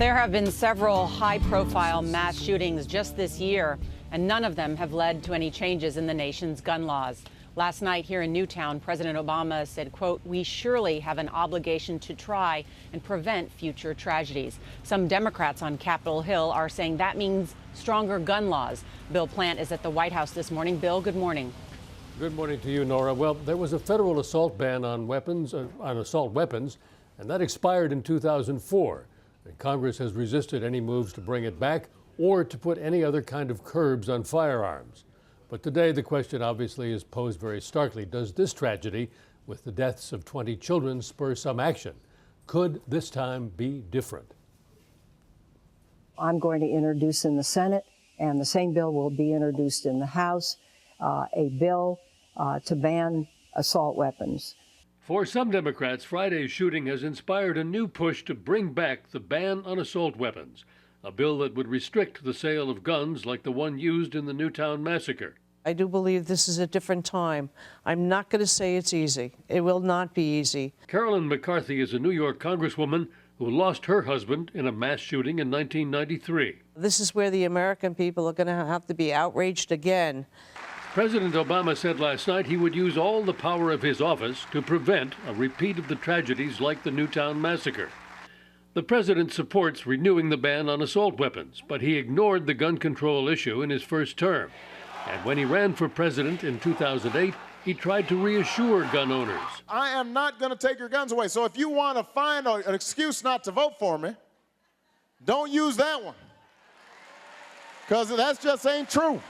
There have been several high-profile mass shootings just this year, and none of them have led to any changes in the nation's gun laws. Last night here in Newtown, President Obama said, quote, "We surely have an obligation to try and prevent future tragedies." Some Democrats on Capitol Hill are saying that means stronger gun laws. Bill Plante is at the White House this morning. Bill, good morning. Good morning to you, Nora. Well, there was a federal assault ban on assault weapons, and that expired in 2004. And Congress has resisted any moves to bring it back or to put any other kind of curbs on firearms. But today the question obviously is posed very starkly. Does this tragedy with the deaths of 20 children spur some action? Could this time be different? I'm going to introduce in the Senate, and the same bill will be introduced in the House, a bill to ban assault weapons. For some Democrats, Friday's shooting has inspired a new push to bring back the ban on assault weapons, a bill that would restrict the sale of guns like the one used in the Newtown massacre. I do believe this is a different time. I'm not going to say it's easy. It will not be easy. Carolyn McCarthy is a New York congresswoman who lost her husband in a mass shooting in 1993. This is where the American people are going to have to be outraged again. President Obama said last night he would use all the power of his office to prevent a repeat of the tragedies like the Newtown massacre. The president supports renewing the ban on assault weapons, but he ignored the gun control issue in his first term. And when he ran for president in 2008, he tried to reassure gun owners. I am not going to take your guns away. So if you want to find an excuse not to vote for me, don't use that one. Because that just ain't true.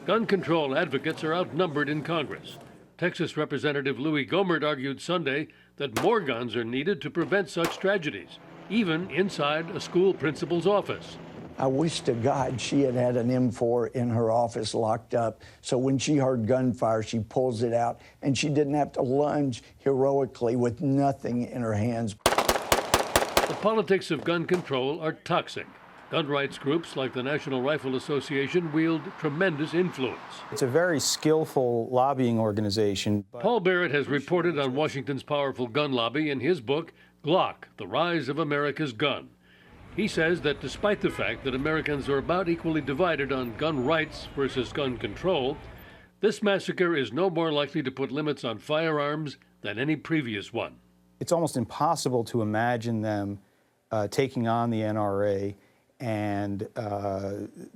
Gun control advocates are outnumbered in Congress. Texas Representative Louis Gohmert argued Sunday that more guns are needed to prevent such tragedies, even inside a school principal's office. I wish to God she had had an M4 in her office locked up, so when she heard gunfire, she pulls it out, and she didn't have to lunge heroically with nothing in her hands. The politics of gun control are toxic. Gun rights groups like the National Rifle Association wield tremendous influence. It's a very skillful lobbying organization. Paul Barrett has reported on Washington's powerful gun lobby in his book, Glock, The Rise of America's Gun. He says that despite the fact that Americans are about equally divided on gun rights versus gun control, this massacre is no more likely to put limits on firearms than any previous one. It's almost impossible to imagine them taking on the NRA and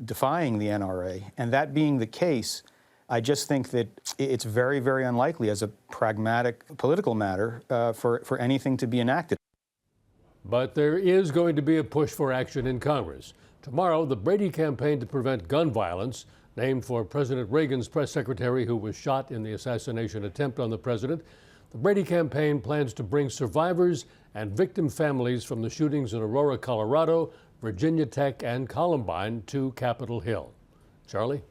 defying the NRA. And that being the case, I just think that it's very, very unlikely as a pragmatic political matter for anything to be enacted. But there is going to be a push for action in Congress. Tomorrow, the Brady Campaign to Prevent Gun Violence, named for President Reagan's press secretary who was shot in the assassination attempt on the president, the Brady Campaign plans to bring survivors and victim families from the shootings in Aurora, Colorado, Virginia Tech, and Columbine to Capitol Hill. Charlie?